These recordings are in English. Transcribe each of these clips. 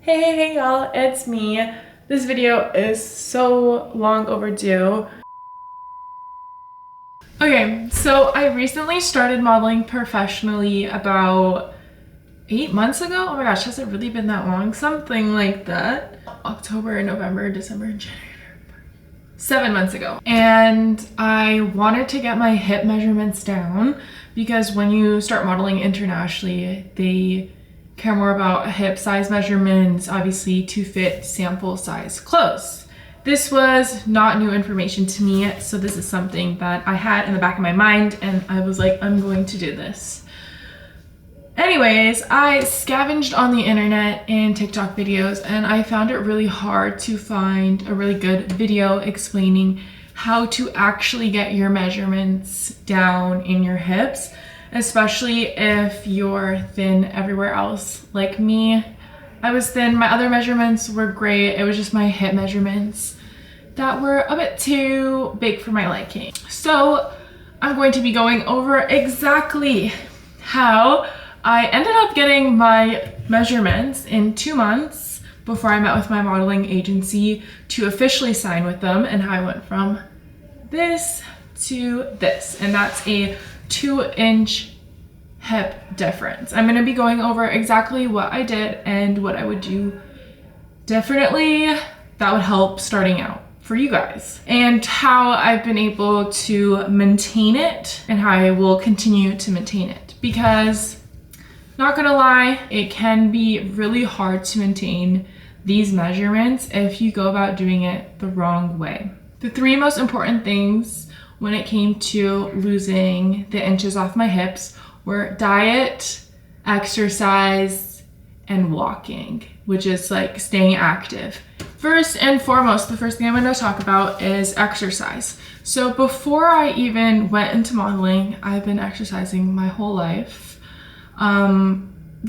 Hey y'all, it's me. This video is so long overdue. Okay, so I recently started modeling professionally about 8 months ago. Oh my gosh, has it really been that long? Something like that. October, November, December, January. 7 months ago. And I wanted to get my hip measurements down because when you start modeling internationally, they care more about hip size measurements, obviously, to fit sample size clothes. This was not new information to me, so this is something that I had in the back of my mind, and I was like, I'm going to do this. Anyways, I scavenged on the internet and TikTok videos, and I found it really hard to find a really good video explaining how to actually get your measurements down in your hips, especially if you're thin everywhere else. Like me, I was thin. My other measurements were great. It was just my hip measurements that were a bit too big for my liking. So I'm going to be going over exactly how I ended up getting my measurements in 2 months before I met with my modeling agency to officially sign with them, and how I went from this to this, and that's a 2-inch hip difference. I'm going to be going over exactly what I did and what I would do differently that would help starting out for you guys, and how I've been able to maintain it and how I will continue to maintain it, because not gonna lie, it can be really hard to maintain these measurements if you go about doing it the wrong way. The 3 most important things when it came to losing the inches off my hips were diet, exercise, and walking, which is like staying active. First and foremost, the first thing I'm going to talk about is exercise. So before I even went into modeling, I've been exercising my whole life.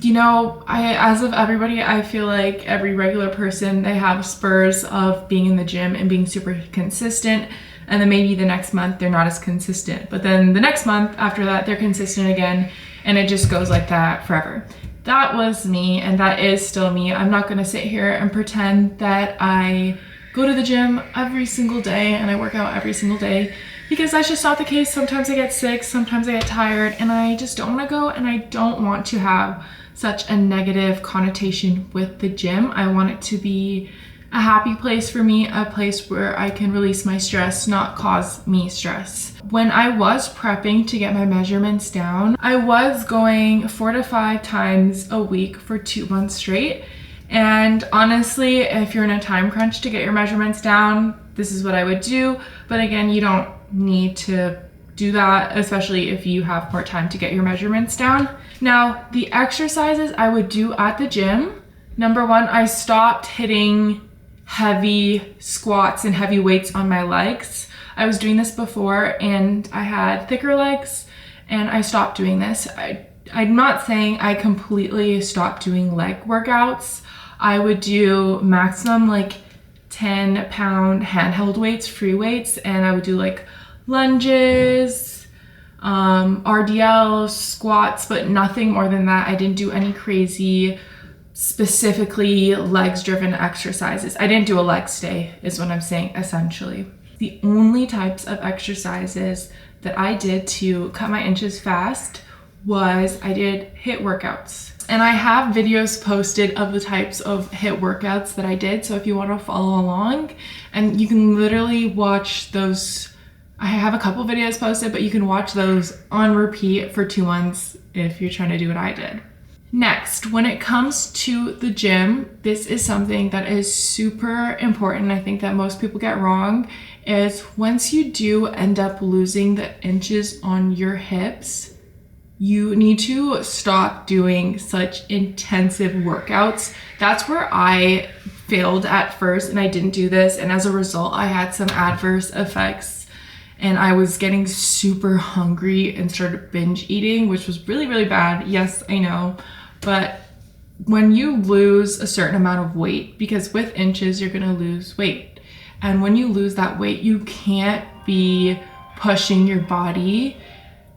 You know, as of everybody, I feel like every regular person, they have spurs of being in the gym and being super consistent, and then maybe the next month they're not as consistent, but then the next month after that they're consistent again, and it just goes like that forever. That was me, and that is still me. I'm not gonna sit here and pretend that I go to the gym every single day and I work out every single day, because that's just not the case. Sometimes I get sick, sometimes I get tired, and I just don't want to go, and I don't want to have such a negative connotation with the gym. I want it to be a happy place for me, a place where I can release my stress, not cause me stress. When I was prepping to get my measurements down, I was going 4 to 5 times a week for 2 months straight. And honestly, if you're in a time crunch to get your measurements down, this is what I would do. But again, you don't need to do that, especially if you have more time to get your measurements down. Now, the exercises I would do at the gym, number 1, I stopped hitting heavy squats and heavy weights on my legs. I was doing this before and I had thicker legs, and I stopped doing this. I'm not saying I completely stopped doing leg workouts. I would do maximum like 10-pound handheld weights, free weights, and I would do like lunges, RDLs, squats, but nothing more than that. I didn't do any crazy, specifically legs driven exercises. I didn't do a leg stay is what I'm saying, essentially. The only types of exercises that I did to cut my inches fast was I did HIIT workouts. And I have videos posted of the types of HIIT workouts that I did, so if you want to follow along, and you can literally watch those. I have a couple videos posted, but you can watch those on repeat for 2 months if you're trying to do what I did. Next, when it comes to the gym, this is something that is super important. I think that most people get wrong, is once you do end up losing the inches on your hips, you need to stop doing such intensive workouts. That's where I failed at first, and I didn't do this, and as a result, I had some adverse effects, and I was getting super hungry and started binge eating, which was really, really bad. Yes, I know, but when you lose a certain amount of weight, because with inches, you're gonna lose weight, and when you lose that weight, you can't be pushing your body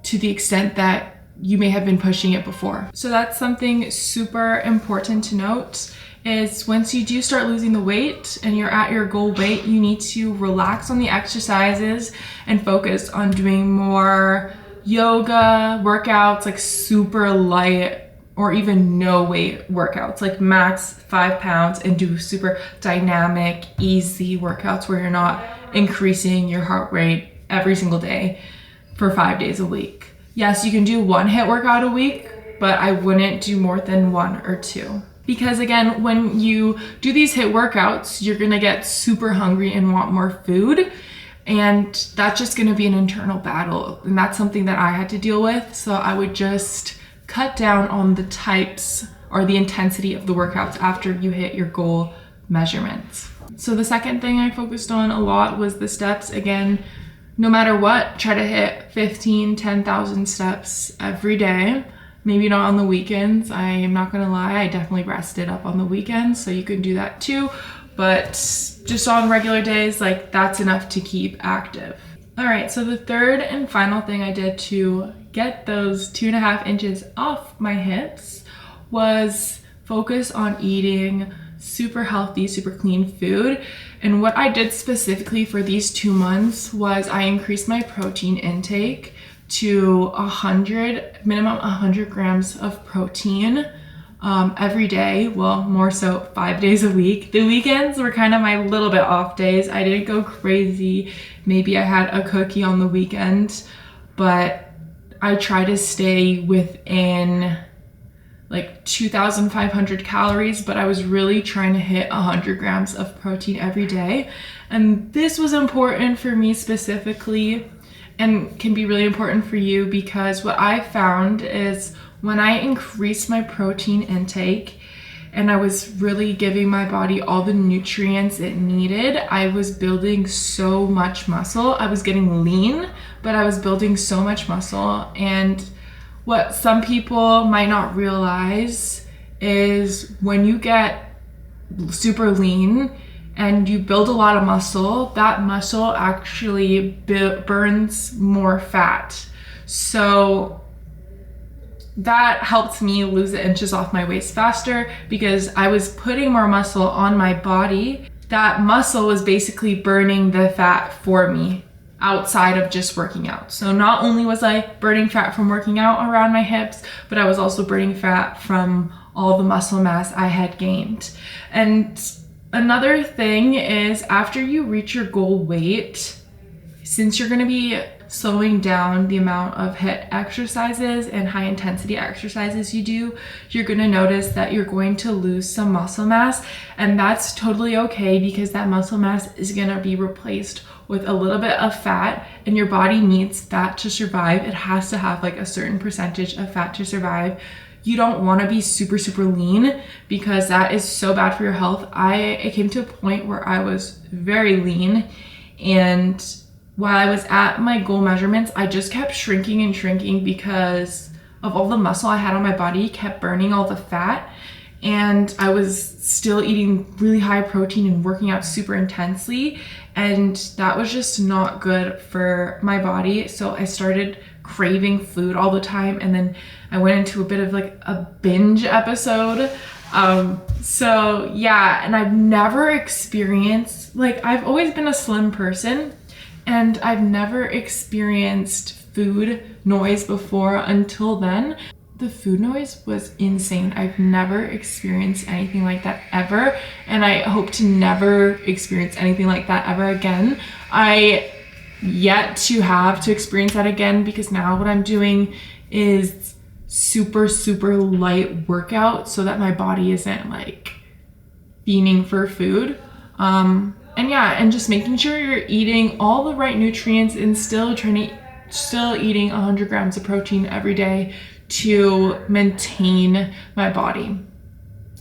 to the extent that you may have been pushing it before. So that's something super important to note, is once you do start losing the weight and you're at your goal weight, you need to relax on the exercises and focus on doing more yoga workouts, like super light or even no weight workouts, like max 5 pounds, and do super dynamic, easy workouts where you're not increasing your heart rate every single day for 5 days a week. Yes, you can do 1 HIIT workout a week, but I wouldn't do more than 1 or 2. Because again, when you do these HIIT workouts, you're gonna get super hungry and want more food. And that's just gonna be an internal battle. And that's something that I had to deal with. So I would just cut down on the types or the intensity of the workouts after you hit your goal measurements. So the second thing I focused on a lot was the steps. Again, no matter what, try to hit 10,000 steps every day. Maybe not on the weekends. I am not gonna lie, I definitely rested up on the weekends, so you can do that too. But just on regular days, like that's enough to keep active. All right, so the third and final thing I did to get those 2.5 inches off my hips was focus on eating super healthy, super clean food. And what I did specifically for these 2 months was I increased my protein intake to minimum 100 grams of protein every day. Well, more so 5 days a week. The weekends were kind of my little bit off days. I didn't go crazy. Maybe I had a cookie on the weekend, but I try to stay within like 2,500 calories, but I was really trying to hit 100 grams of protein every day. And this was important for me specifically, and can be really important for you, because what I found is when I increased my protein intake and I was really giving my body all the nutrients it needed, I was building so much muscle. I was getting lean, but I was building so much muscle. And what some people might not realize is when you get super lean and you build a lot of muscle, that muscle actually burns more fat. So that helped me lose the inches off my waist faster because I was putting more muscle on my body. That muscle was basically burning the fat for me outside of just working out. So not only was I burning fat from working out around my hips, but I was also burning fat from all the muscle mass I had gained. And another thing is, after you reach your goal weight, since you're gonna be slowing down the amount of HIIT exercises and high intensity exercises you do, you're gonna notice that you're going to lose some muscle mass, and that's totally okay because that muscle mass is gonna be replaced with a little bit of fat, and your body needs fat to survive. It has to have like a certain percentage of fat to survive. You don't want to be super, super lean because that is so bad for your health. I came to a point where I was very lean, and while I was at my goal measurements, I just kept shrinking and shrinking because of all the muscle I had on my body kept burning all the fat, and I was still eating really high protein and working out super intensely, and that was just not good for my body. So I started craving food all the time, and then I went into a bit of like a binge episode. So yeah, and I've never experienced, like, I've always been a slim person, and I've never experienced food noise before until then. The food noise was insane. I've never experienced anything like that ever, and I hope to never experience anything like that ever again. I yet to have to experience that again, because now what I'm doing is super, super light workout so that my body isn't like fiending for food. And yeah, and just making sure you're eating all the right nutrients and still eating 100 grams of protein every day to maintain my body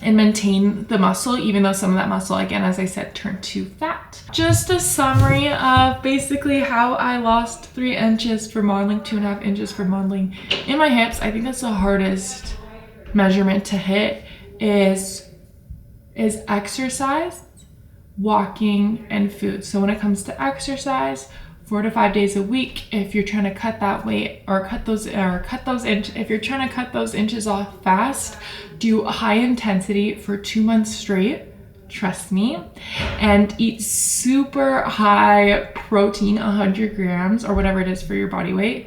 and maintain the muscle, even though some of that muscle, again, as I said, turned to fat. Just a summary of basically how I lost 3 inches for modeling, 2.5 inches for modeling in my hips. I think that's the hardest measurement to hit is exercise, walking, and food. So when it comes to exercise, 4 to 5 days a week if you're trying to cut that weight or cut those if you're trying to cut those inches off fast. Do high intensity for 2 months straight, trust me, and eat super high protein, 100 grams or whatever it is for your body weight,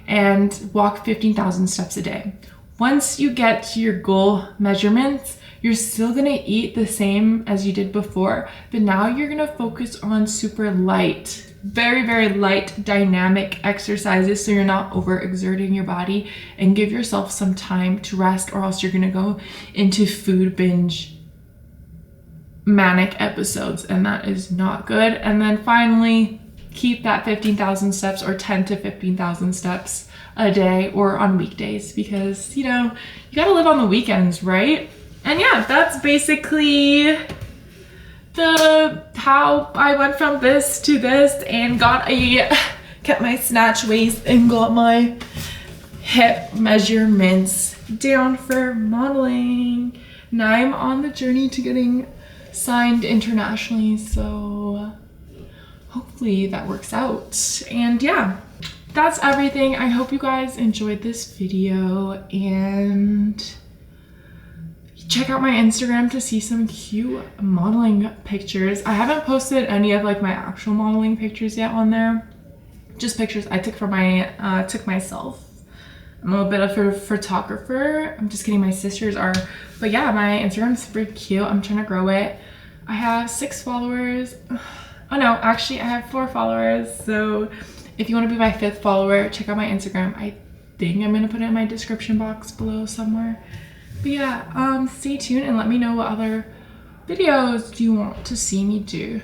and walk 15,000 steps a day. Once you get to your goal measurements, you're still gonna eat the same as you did before, but now you're gonna focus on super light, very, very light dynamic exercises so you're not overexerting your body, and give yourself some time to rest, or else you're gonna go into food binge manic episodes, and that is not good. And then finally, keep that 15,000 steps or 10 to 15,000 steps a day or on weekdays, because you know, you gotta live on the weekends, right? And yeah, that's basically how I went from this to this and kept my snatch waist and got my hip measurements down for modeling. Now I'm on the journey to getting signed internationally, so hopefully that works out. And yeah, that's everything. I hope you guys enjoyed this video, and check out my Instagram to see some cute modeling pictures. I haven't posted any of like my actual modeling pictures yet on there. Just pictures I took took myself. I'm a little bit of a photographer. I'm just kidding, my sisters are. But yeah, my Instagram's pretty cute. I'm trying to grow it. I have 6 followers. Oh no, actually I have 4 followers. So if you want to be my 5th follower, check out my Instagram. I think I'm gonna put it in my description box below somewhere. But yeah, stay tuned and let me know what other videos you want to see me do.